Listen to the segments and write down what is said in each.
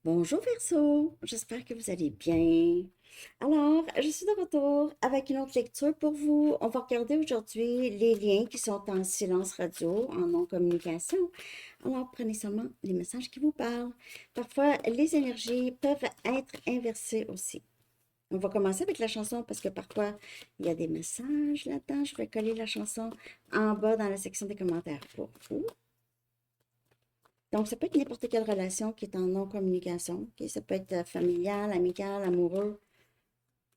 Bonjour Verseau, j'espère que vous allez bien. Alors, je suis de retour avec une autre lecture pour vous. On va regarder aujourd'hui les liens qui sont en silence radio, en non-communication. Alors, prenez seulement les messages qui vous parlent. Parfois, les énergies peuvent être inversées aussi. On va commencer avec la chanson parce que parfois, il y a des messages là-dedans. Je vais coller la chanson en bas dans la section des commentaires pour vous. Donc, ça peut être n'importe quelle relation qui est en non-communication. Ok? Ça peut être familial, amical, amoureux,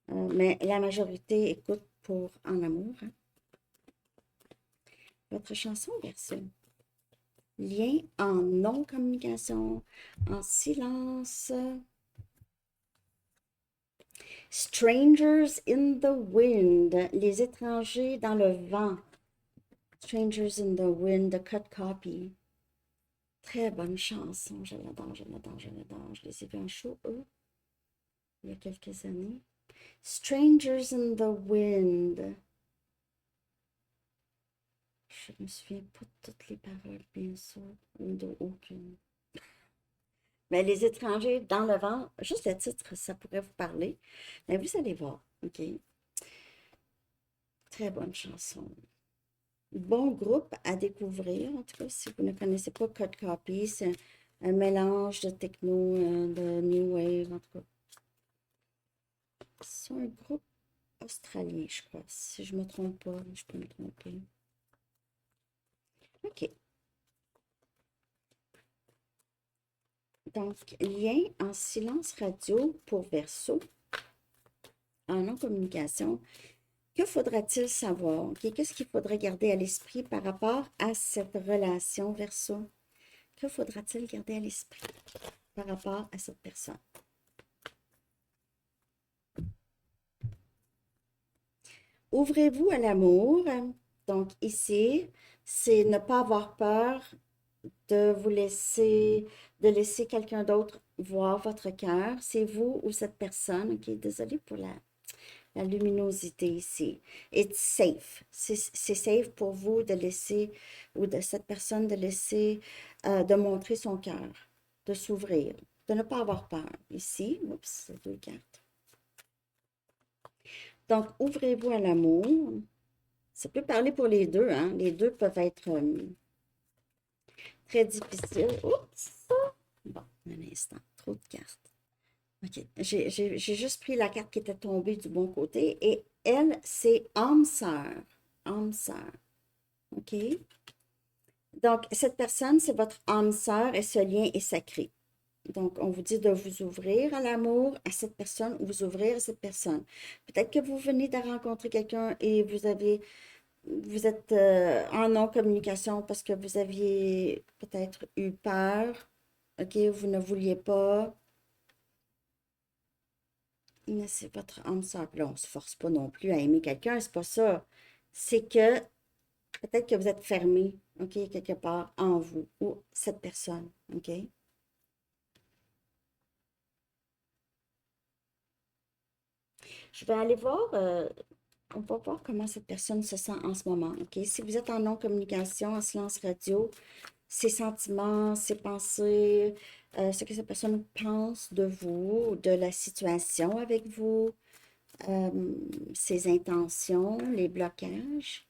mais la majorité écoute pour en amour. Hein. Votre chanson, Verseau. Lien en non-communication, en silence. Strangers in the wind. Les étrangers dans le vent. Strangers in the wind, the cut copy. Très bonne chanson. Je l'adore, je l'adore, je l'adore. Je les ai vus en show, eux, il y a quelques années. Strangers in the Wind. Je me souviens pas de toutes les paroles, bien sûr, ou de aucune. Mais les étrangers dans le vent, juste le titre, ça pourrait vous parler. Mais vous allez voir, OK? Très bonne chanson. Bon groupe à découvrir, en tout cas, si vous ne connaissez pas Code Copy, c'est un mélange de techno, de new wave, en tout cas. C'est un groupe australien, je crois. Si je me trompe pas, je peux me tromper. OK. Donc, lien en silence radio pour Verseau, en non-communication. Que faudra-t-il savoir? Okay? Qu'est-ce qu'il faudrait garder à l'esprit par rapport à cette relation Verseau? Que faudra-t-il garder à l'esprit par rapport à cette personne? Ouvrez-vous à l'amour. Donc, ici, c'est ne pas avoir peur de vous laisser, de laisser quelqu'un d'autre voir votre cœur. C'est vous ou cette personne. OK, désolée pour la luminosité ici. It's safe. C'est safe pour vous de laisser, ou de cette personne de laisser, de montrer son cœur, de s'ouvrir, de ne pas avoir peur. Ici, oups, c'est deux cartes. Donc, ouvrez-vous à l'amour. Ça peut parler pour les deux, hein. Les deux peuvent être très difficiles. Oups! Bon, un instant, trop de cartes. OK, j'ai juste pris la carte qui était tombée du bon côté et elle, c'est âme sœur. Âme sœur. OK? Donc, cette personne, c'est votre âme sœur et ce lien est sacré. Donc, on vous dit de vous ouvrir à l'amour, à cette personne, ou vous ouvrir à cette personne. Peut-être que vous venez de rencontrer quelqu'un et vous êtes en non-communication parce que vous aviez peut-être eu peur. OK? Vous ne vouliez pas. Mais c'est votre âme sœur. Puis là, on ne se force pas non plus à aimer quelqu'un, c'est pas ça. C'est que peut-être que vous êtes fermé, OK, quelque part en vous ou cette personne, OK? Je vais aller voir, on va voir comment cette personne se sent en ce moment, OK? Si vous êtes en non-communication, en silence radio, ses sentiments, ses pensées, ce que cette personne pense de vous, de la situation avec vous, euh, ses intentions, les blocages.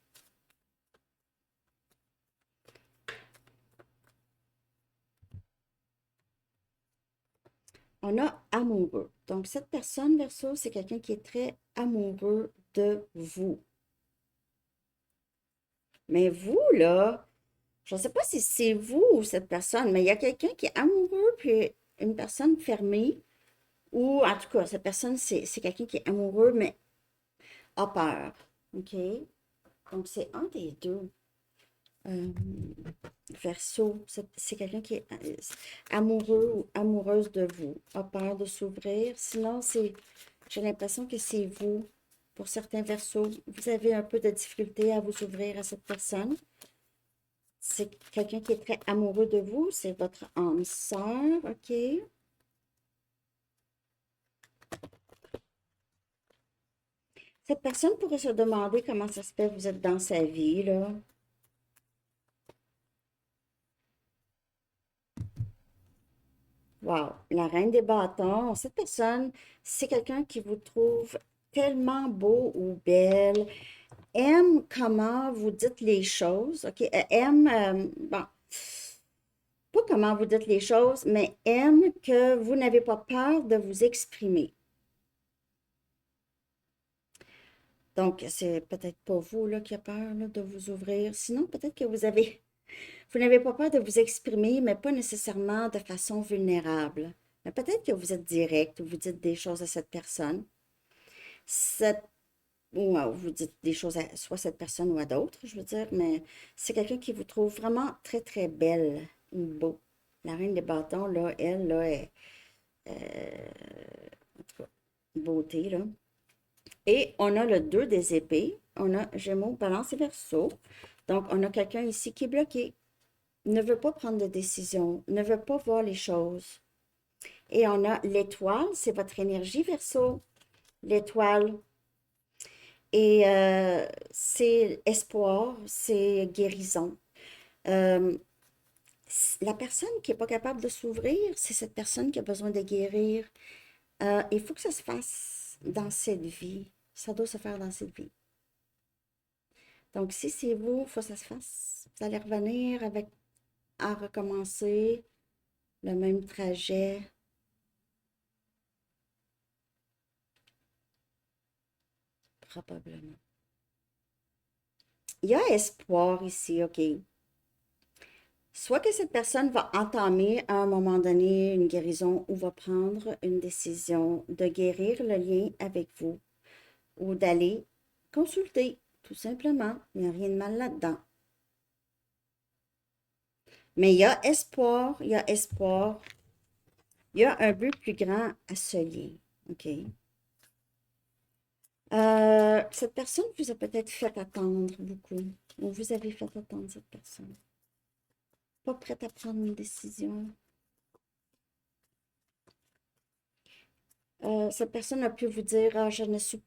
On a amoureux. Donc, cette personne, Verseau, c'est quelqu'un qui est très amoureux de vous. Mais vous, là, je ne sais pas si c'est vous ou cette personne, mais il y a quelqu'un qui est amoureux, puis une personne fermée, ou en tout cas, cette personne, c'est quelqu'un qui est amoureux, mais a peur. OK? Donc, c'est un des deux. Euh, Verseau, c'est quelqu'un qui est amoureux ou amoureuse de vous, a peur de s'ouvrir. Sinon, j'ai l'impression que c'est vous. Pour certains Verseaux, vous avez un peu de difficulté à vous ouvrir à cette personne. C'est quelqu'un qui est très amoureux de vous. C'est votre âme sœur, OK? Cette personne pourrait se demander comment ça se fait que vous êtes dans sa vie, là. Wow, la reine des bâtons, cette personne, c'est quelqu'un qui vous trouve tellement beau ou belle, aime comment vous dites les choses, OK? Aime, bon, pas comment vous dites les choses, mais aime que vous n'avez pas peur de vous exprimer. Donc, c'est peut-être pas vous là, qui a peur là, de vous ouvrir. Sinon, peut-être que vous n'avez pas peur de vous exprimer, mais pas nécessairement de façon vulnérable. Mais peut-être que vous êtes direct ou vous dites des choses à cette personne. Cette, ou vous dites des choses à soit cette personne ou à d'autres, je veux dire, mais c'est quelqu'un qui vous trouve vraiment très, très belle ou beau. La reine des bâtons, là, elle, là, est, en tout cas, beauté, là. Et on a le 2 des épées. On a Gémeaux, Balance et Verseau. Donc, on a quelqu'un ici qui est bloqué, ne veut pas prendre de décision, ne veut pas voir les choses. Et on a l'étoile, c'est votre énergie Verseau. L'étoile, et c'est espoir, c'est guérison. Euh, la personne qui n'est pas capable de s'ouvrir, c'est cette personne qui a besoin de guérir. Il faut que ça se fasse dans cette vie. Ça doit se faire dans cette vie. Donc, si c'est vous, il faut que ça se fasse. Vous allez revenir avec à recommencer le même trajet. Probablement. Il y a espoir ici, OK. Soit que cette personne va entamer à un moment donné une guérison ou va prendre une décision de guérir le lien avec vous ou d'aller consulter, tout simplement. Il n'y a rien de mal là-dedans. Mais il y a espoir, il y a espoir. Il y a un but plus grand à ce lien. OK? Cette personne vous a peut-être fait attendre beaucoup. Ou vous avez fait attendre cette personne. Pas prête à prendre une décision. Cette personne a pu vous dire, ah, je suis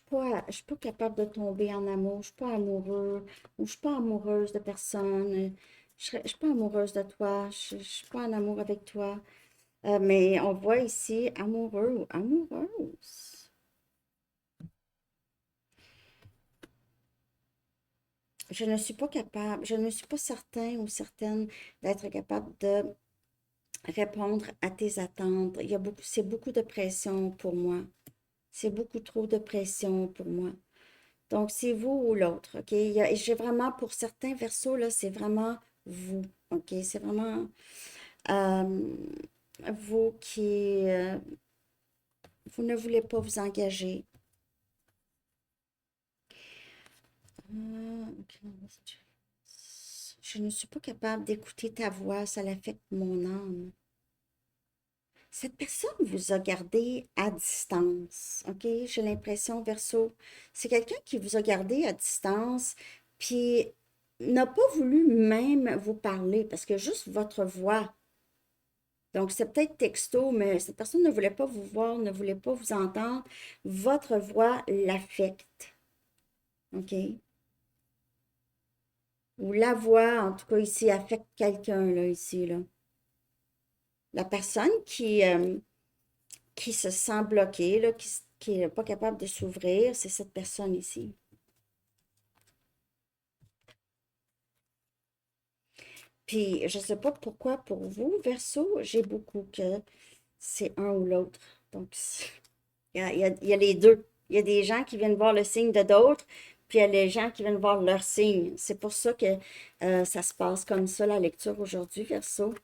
pas capable de tomber en amour, je suis pas amoureux, ou je suis pas amoureuse de personne, je suis pas amoureuse de toi, je suis pas en amour avec toi. Mais on voit ici amoureux ou amoureuse. Je ne suis pas capable, je ne suis pas certain ou certaine d'être capable de répondre à tes attentes. C'est beaucoup de pression pour moi. C'est beaucoup trop de pression pour moi. Donc, c'est vous ou l'autre, OK? J'ai vraiment, pour certains versos, là, c'est vraiment vous, OK? C'est vraiment euh, vous qui, vous ne voulez pas vous engager. OK. Je ne suis pas capable d'écouter ta voix, ça l'affecte mon âme. Cette personne vous a gardé à distance, OK? J'ai l'impression, Verseau, c'est quelqu'un qui vous a gardé à distance, puis n'a pas voulu même vous parler, parce que juste votre voix, donc c'est peut-être texto, mais cette personne ne voulait pas vous voir, ne voulait pas vous entendre, votre voix l'affecte, OK? Ou la voix, en tout cas ici, affecte quelqu'un, là, ici, là. La personne qui se sent bloqué, là, qui n'est pas capable de s'ouvrir, c'est cette personne ici. Puis, je ne sais pas pourquoi pour vous, Verseau, j'ai beaucoup que c'est un ou l'autre. Donc, il y a les deux. Il y a des gens qui viennent voir le signe de d'autres, puis il y a les gens qui viennent voir leur signe. C'est pour ça que ça se passe comme ça, la lecture aujourd'hui, Verseau.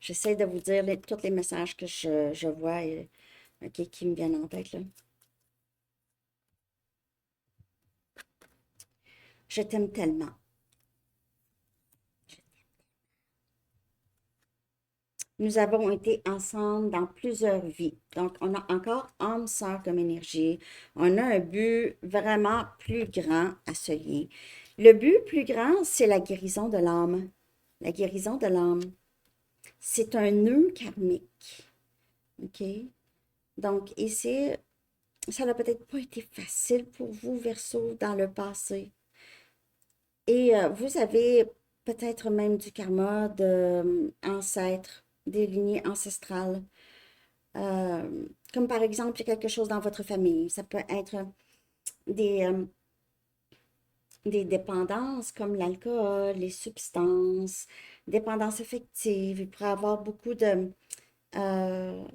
J'essaie de vous dire tous les messages que je vois ok, qui me viennent en tête, là. Je t'aime tellement. Nous avons été ensemble dans plusieurs vies. Donc, on a encore âme sœur comme énergie. On a un but vraiment plus grand à ce lien. Le but plus grand, c'est la guérison de l'âme. La guérison de l'âme. C'est un nœud karmique. OK? Donc, ici, ça n'a peut-être pas été facile pour vous, Verseau, dans le passé. Et vous avez peut-être même du karma de ancêtres, des lignées ancestrales. Comme par exemple, il y a quelque chose dans votre famille. Ça peut être des, euh, des dépendances comme l'alcool, les substances, dépendance affective. Il pourrait y avoir beaucoup de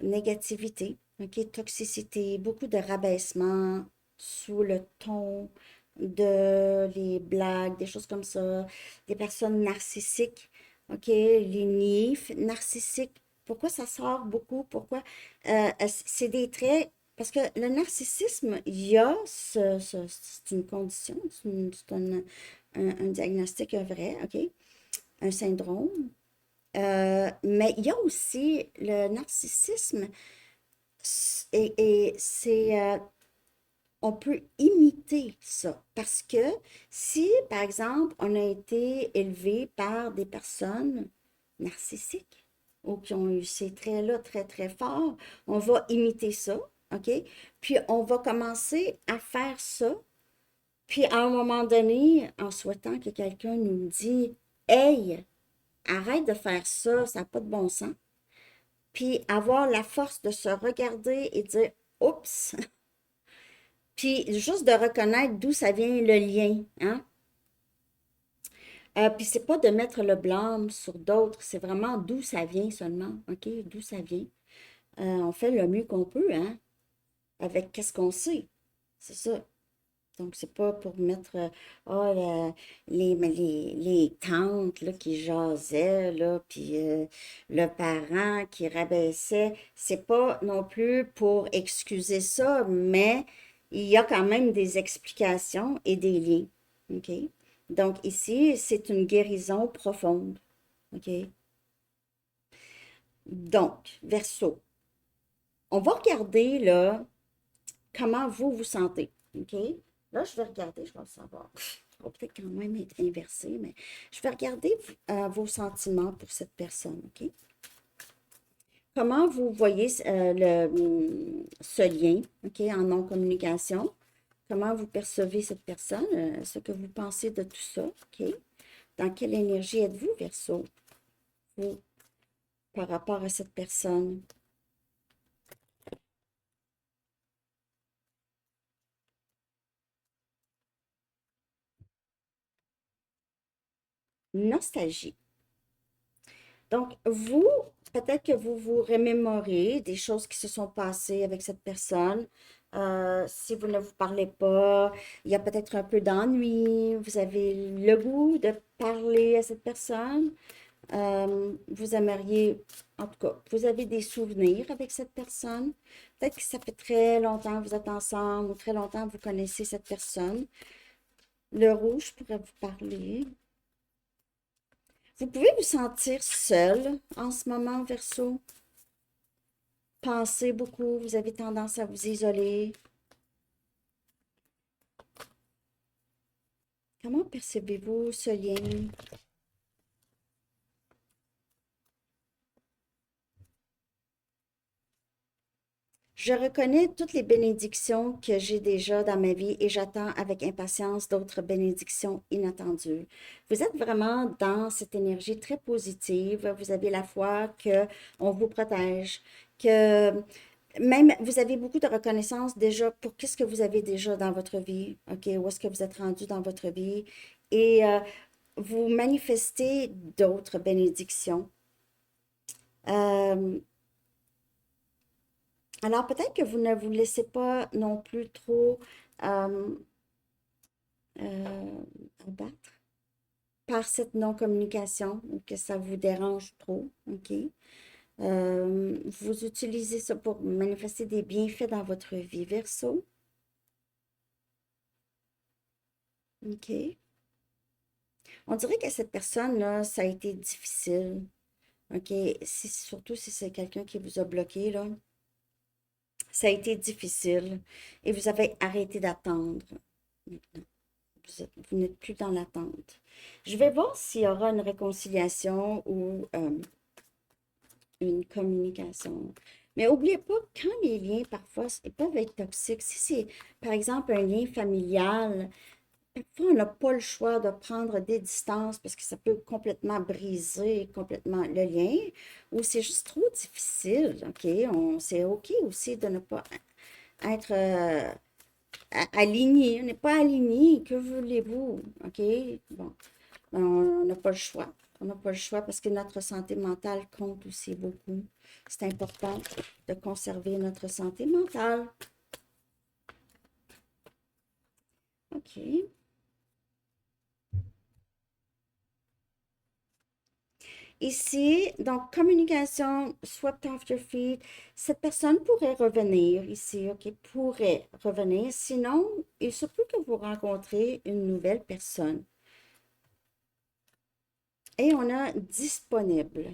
négativité, ok, toxicité, beaucoup de rabaissement sous le ton de les blagues, des choses comme ça, des personnes narcissiques, ok, les nifs narcissiques. Pourquoi ça sort beaucoup? Pourquoi? C'est des traits, parce que le narcissisme, il y a c'est une condition, c'est un diagnostic vrai, ok, un syndrome. Mais il y a aussi le narcissisme et c'est, on peut imiter ça parce que si, par exemple, on a été élevé par des personnes narcissiques ou qui ont eu ces traits-là très, très forts, on va imiter ça, OK? Puis on va commencer à faire ça. Puis à un moment donné, en souhaitant que quelqu'un nous dise, Hey, arrête de faire ça, ça n'a pas de bon sens. Puis avoir la force de se regarder et dire oups, puis juste de reconnaître d'où ça vient le lien, hein? Puis c'est pas de mettre le blâme sur d'autres, c'est vraiment d'où ça vient seulement, OK? D'où ça vient. On fait le mieux qu'on peut, hein? Avec qu'est-ce qu'on sait. C'est ça. Donc, c'est pas pour mettre oh, les tantes là, qui jasaient, là, puis le parent qui rabaissait. C'est pas non plus pour excuser ça, mais il y a quand même des explications et des liens. OK? Donc, ici, c'est une guérison profonde. OK? Donc, Verseau, on va regarder là comment vous vous sentez. OK? Là, je vais regarder, je vais le savoir. Ça va peut-être quand même être inversé, mais je vais regarder vos sentiments pour cette personne. OK? Comment vous voyez ce lien, OK, en non-communication? Comment vous percevez cette personne? Ce que vous pensez de tout ça? OK? Dans quelle énergie êtes-vous, Verseau, vous, par rapport à cette personne? Nostalgie. Donc, vous, peut-être que vous vous remémorez des choses qui se sont passées avec cette personne. Si vous ne vous parlez pas, il y a peut-être un peu d'ennui. Vous avez le goût de parler à cette personne. Vous aimeriez, en tout cas, vous avez des souvenirs avec cette personne. Peut-être que ça fait très longtemps que vous êtes ensemble ou très longtemps que vous connaissez cette personne. Le rouge pourrait vous parler. Vous pouvez vous sentir seul en ce moment, Verseau. Pensez beaucoup, vous avez tendance à vous isoler. Comment percevez-vous ce lien? Je reconnais toutes les bénédictions que j'ai déjà dans ma vie et j'attends avec impatience d'autres bénédictions inattendues. Vous êtes vraiment dans cette énergie très positive. Vous avez la foi que on vous protège, que même vous avez beaucoup de reconnaissance déjà pour qu'est-ce que vous avez déjà dans votre vie, OK? Où est-ce que vous êtes rendu dans votre vie? Et vous manifestez d'autres bénédictions. Euh, alors peut-être que vous ne vous laissez pas non plus trop euh, euh, abattre par cette non-communication ou que ça vous dérange trop, OK? Vous utilisez ça pour manifester des bienfaits dans votre vie, Verseau, OK? On dirait que cette personne-là, ça a été difficile, OK? Surtout si c'est quelqu'un qui vous a bloqué, là. Ça a été difficile et vous avez arrêté d'attendre maintenant. Vous n'êtes plus dans l'attente. Je vais voir s'il y aura une réconciliation ou une communication. Mais n'oubliez pas, quand les liens, parfois, ils peuvent être toxiques. Si c'est, par exemple, un lien familial, parfois, on n'a pas le choix de prendre des distances parce que ça peut complètement briser complètement le lien ou c'est juste trop difficile, OK? C'est OK aussi de ne pas être aligné. On n'est pas aligné. Que voulez-vous? OK? Bon, on n'a pas le choix. On n'a pas le choix parce que notre santé mentale compte aussi beaucoup. C'est important de conserver notre santé mentale. OK. Ici, donc, communication, swept off your feet. Cette personne pourrait revenir ici, OK? Pourrait revenir. Sinon, il se peut que vous rencontrez une nouvelle personne. Et on a disponible.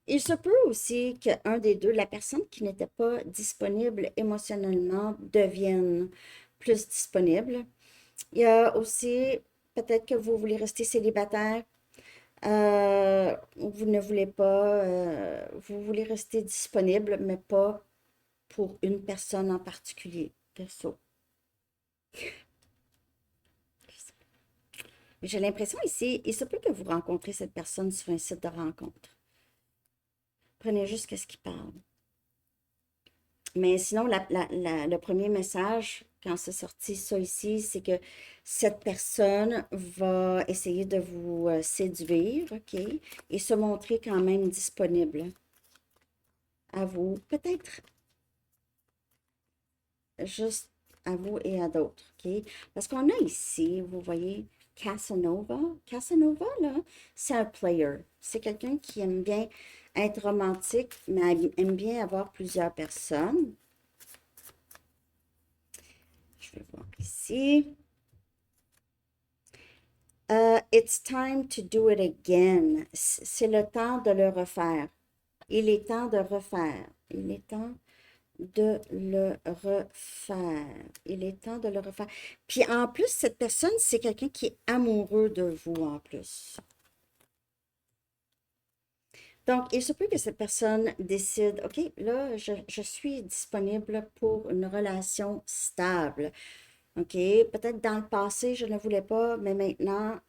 Il se peut aussi qu'un des deux, la personne qui n'était pas disponible émotionnellement, devienne plus disponible. Il y a aussi peut-être que vous voulez rester célibataire. Vous ne voulez pas, vous voulez rester disponible, mais pas pour une personne en particulier, perso. J'ai l'impression ici, il se peut que vous rencontrez cette personne sur un site de rencontre. Prenez juste ce qu'il parle. Mais sinon, le premier message, quand c'est sorti ça ici, c'est que cette personne va essayer de vous séduire, OK, et se montrer quand même disponible à vous. Peut-être juste à vous et à d'autres, OK? Parce qu'on a ici, vous voyez, Casanova. Casanova, là, c'est un player. C'est quelqu'un qui aime bien être romantique, mais aime bien avoir plusieurs personnes. Je vais voir ici. It's time to do it again. C'est le temps de le refaire. Il est temps de refaire. Il est temps de le refaire. Il est temps de le refaire. Puis en plus, cette personne, c'est quelqu'un qui est amoureux de vous en plus. Donc, il se peut que cette personne décide, OK, là, je suis disponible pour une relation stable. OK, peut-être dans le passé, je ne voulais pas, mais maintenant,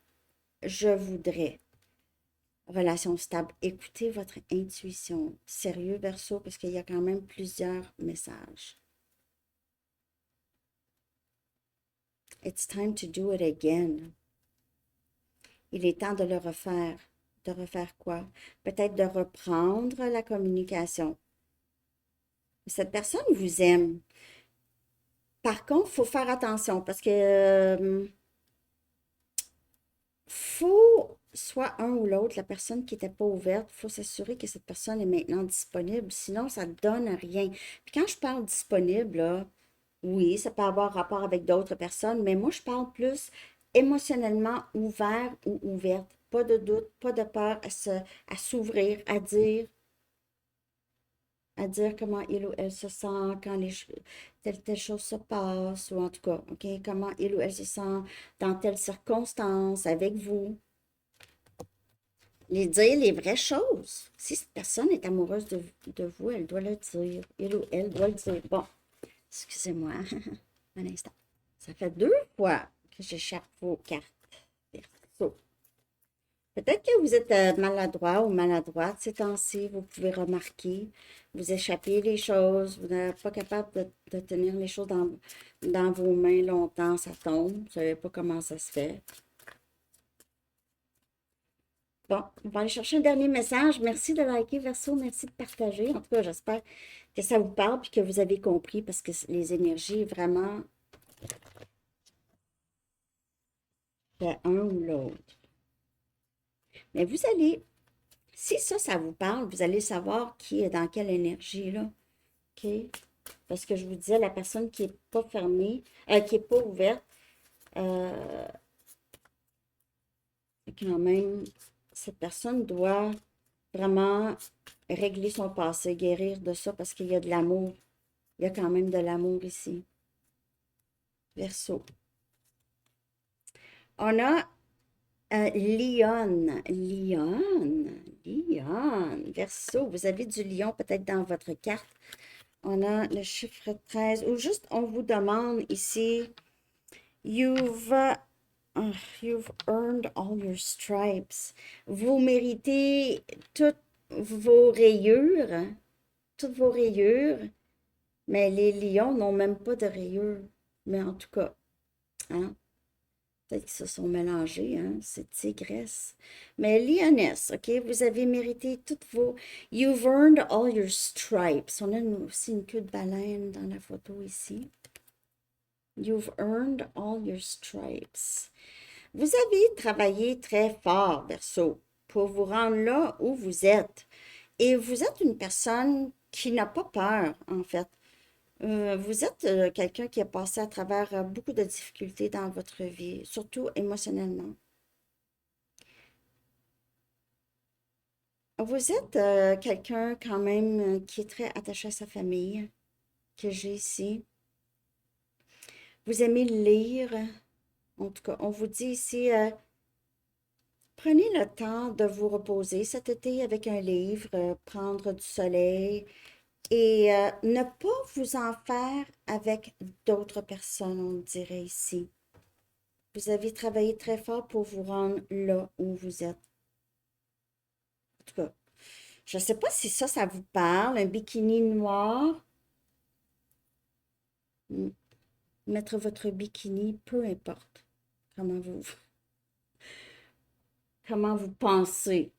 je voudrais. Relation stable. Écoutez votre intuition. Sérieux, Verseau, parce qu'il y a quand même plusieurs messages. It's time to do it again. Il est temps de le refaire. De refaire quoi? Peut-être de reprendre la communication. Cette personne vous aime. Par contre, il faut faire attention parce que faut soit un ou l'autre, la personne qui n'était pas ouverte, il faut s'assurer que cette personne est maintenant disponible. Sinon, ça ne donne rien. Puis quand je parle disponible, là, oui, ça peut avoir rapport avec d'autres personnes, mais moi, je parle plus émotionnellement ouvert ou ouverte. Pas de doute, pas de peur à s'ouvrir, à dire comment il ou elle se sent quand telle chose se passe, ou en tout cas, OK, comment il ou elle se sent dans telle circonstance avec vous. Les dire les vraies choses. Si cette personne est amoureuse de vous, elle doit le dire. Il ou elle doit le dire. Bon, excusez-moi, un instant. Ça fait 2 fois que j'échappe vos cartes. Perso. Peut-être que vous êtes maladroit ou maladroite ces temps-ci. Vous pouvez remarquer, vous échappez les choses, vous n'êtes pas capable de tenir les choses dans vos mains longtemps, ça tombe. Vous ne savez pas comment ça se fait. Bon, on va aller chercher un dernier message. Merci de liker, Verseau. Merci de partager. En tout cas, j'espère que ça vous parle et que vous avez compris parce que les énergies, vraiment, c'est un ou l'autre. Mais vous allez, si ça vous parle, vous allez savoir qui est dans quelle énergie, là. OK? Parce que je vous disais, la personne qui n'est pas fermée, qui n'est pas ouverte, quand même, cette personne doit vraiment régler son passé, guérir de ça parce qu'il y a de l'amour. Il y a quand même de l'amour ici. Verseau. On a Lion. Verseau. Vous avez du lion peut-être dans votre carte. On a le chiffre 13. Ou juste, on vous demande ici You've, you've earned all your stripes. Vous méritez toutes vos rayures, hein, toutes vos rayures. Mais les lions n'ont même pas de rayures. Mais en tout cas, hein, peut-être qu'ils se sont mélangés, hein, c'est tigresse. Mais lioness, OK, vous avez mérité toutes vos... You've earned all your stripes. On a aussi une queue de baleine dans la photo ici. You've earned all your stripes. Vous avez travaillé très fort, Verseau, pour vous rendre là où vous êtes. Et vous êtes une personne qui n'a pas peur, en fait. Vous êtes quelqu'un qui a passé à travers beaucoup de difficultés dans votre vie, surtout émotionnellement. Vous êtes quelqu'un quand même qui est très attaché à sa famille, que j'ai ici. Vous aimez lire. En tout cas, on vous dit ici, prenez le temps de vous reposer cet été avec un livre, prendre du soleil et ne pas vous en faire avec d'autres personnes, on dirait ici. Vous avez travaillé très fort pour vous rendre là où vous êtes. En tout cas, je ne sais pas si ça vous parle, un bikini noir. Mettre votre bikini, peu importe comment comment vous pensez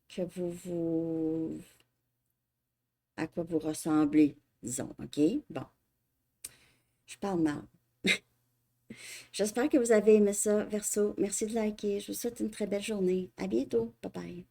que à quoi vous ressemblez, disons, OK? Bon, je parle mal. J'espère que vous avez aimé ça, Verseau. Merci de liker. Je vous souhaite une très belle journée. À bientôt. Bye bye.